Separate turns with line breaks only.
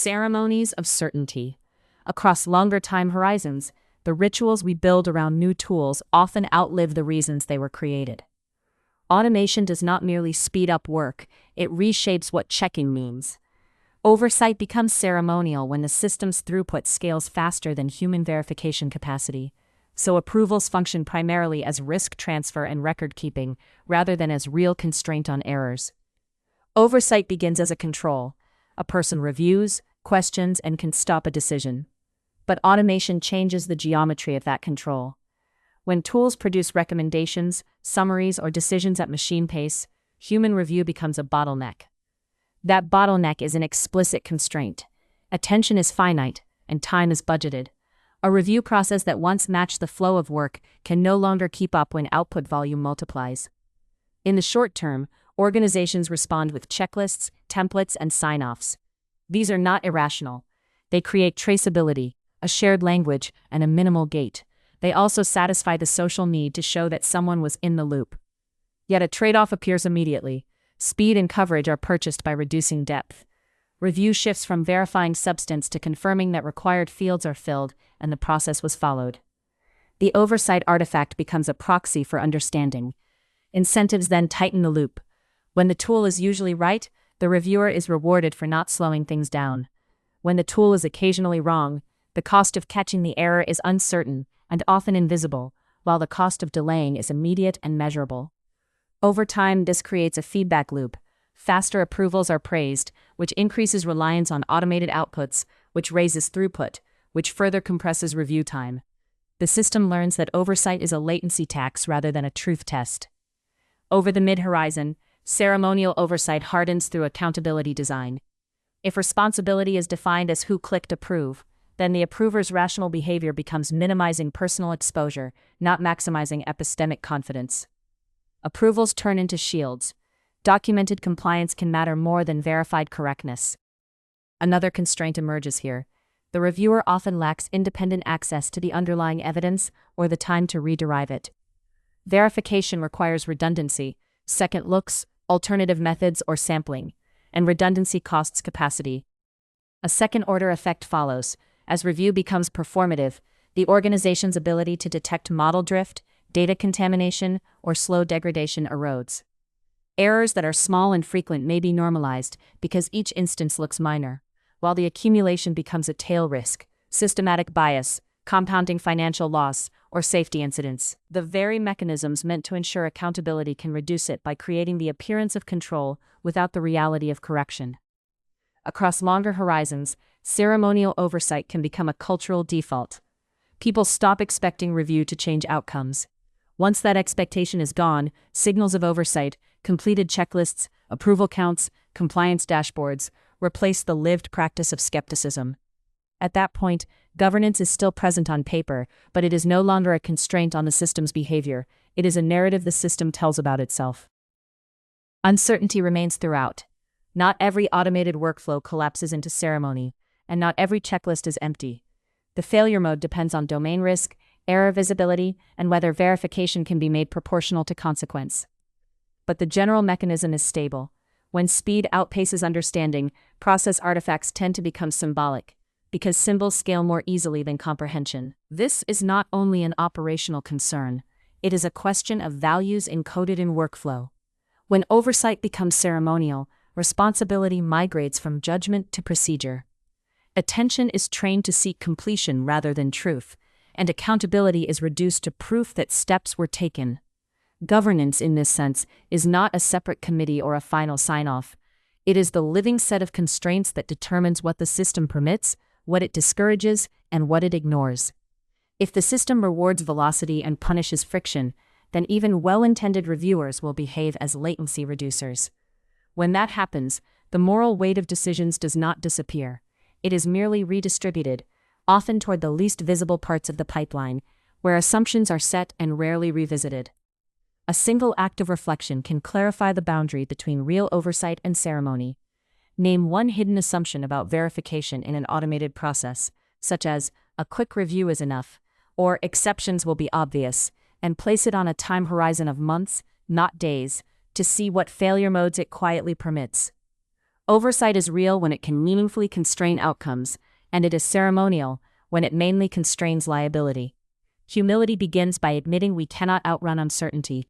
Ceremonies of Certainty. Across longer time horizons, the rituals we build around new tools often outlive the reasons they were created. Automation does not merely speed up work, it reshapes what checking means. Oversight becomes ceremonial when the system's throughput scales faster than human verification capacity, so approvals function primarily as risk transfer and record keeping, rather than as real constraint on errors. Oversight begins as a control. A person reviews, questions, and can stop a decision. But automation changes the geometry of that control. When tools produce recommendations, summaries, or decisions at machine pace, human review becomes a bottleneck. That bottleneck is an explicit constraint. Attention is finite, and time is budgeted. A review process that once matched the flow of work can no longer keep up when output volume multiplies. In the short term, organizations respond with checklists, templates, and sign-offs. These are not irrational. They create traceability, a shared language, and a minimal gate. They also satisfy the social need to show that someone was in the loop. Yet a trade-off appears immediately. Speed and coverage are purchased by reducing depth. Review shifts from verifying substance to confirming that required fields are filled and the process was followed. The oversight artifact becomes a proxy for understanding. Incentives then tighten the loop. When the tool is usually right, the reviewer is rewarded for not slowing things down. When the tool is occasionally wrong, the cost of catching the error is uncertain and often invisible, while the cost of delaying is immediate and measurable. Over time, this creates a feedback loop. Faster approvals are praised, which increases reliance on automated outputs, which raises throughput, which further compresses review time. The system learns that oversight is a latency tax rather than a truth test. Over the mid-horizon, ceremonial oversight hardens through accountability design. If responsibility is defined as who clicked approve, then the approver's rational behavior becomes minimizing personal exposure, not maximizing epistemic confidence. Approvals turn into shields. Documented compliance can matter more than verified correctness. Another constraint emerges here. The reviewer often lacks independent access to the underlying evidence or the time to rederive it. Verification requires redundancy, second looks, alternative methods, or sampling, and redundancy costs capacity. A second-order effect follows. As review becomes performative, the organization's ability to detect model drift, data contamination, or slow degradation erodes. Errors that are small and frequent may be normalized because each instance looks minor, while the accumulation becomes a tail risk, systematic bias, compounding financial loss, or safety incidents. The very mechanisms meant to ensure accountability can reduce it by creating the appearance of control without the reality of correction. Across longer horizons, ceremonial oversight can become a cultural default. People stop expecting review to change outcomes. Once that expectation is gone, signals of oversight, completed checklists, approval counts, compliance dashboards, replace the lived practice of skepticism. At that point, governance is still present on paper, but it is no longer a constraint on the system's behavior. It is a narrative the system tells about itself. Uncertainty remains throughout. Not every automated workflow collapses into ceremony, and not every checklist is empty. The failure mode depends on domain risk, error visibility, and whether verification can be made proportional to consequence. But the general mechanism is stable. When speed outpaces understanding, process artifacts tend to become symbolic, because symbols scale more easily than comprehension. This is not only an operational concern, it is a question of values encoded in workflow. When oversight becomes ceremonial, responsibility migrates from judgment to procedure. Attention is trained to seek completion rather than truth, and accountability is reduced to proof that steps were taken. Governance, in this sense, is not a separate committee or a final sign-off. It is the living set of constraints that determines what the system permits, what it discourages, and what it ignores. If the system rewards velocity and punishes friction, then even well-intended reviewers will behave as latency reducers. When that happens, the moral weight of decisions does not disappear. It is merely redistributed, often toward the least visible parts of the pipeline, where assumptions are set and rarely revisited. A single act of reflection can clarify the boundary between real oversight and ceremony. Name one hidden assumption about verification in an automated process, such as, a quick review is enough, or exceptions will be obvious, and place it on a time horizon of months, not days, to see what failure modes it quietly permits. Oversight is real when it can meaningfully constrain outcomes, and it is ceremonial when it mainly constrains liability. Humility begins by admitting we cannot outrun uncertainty,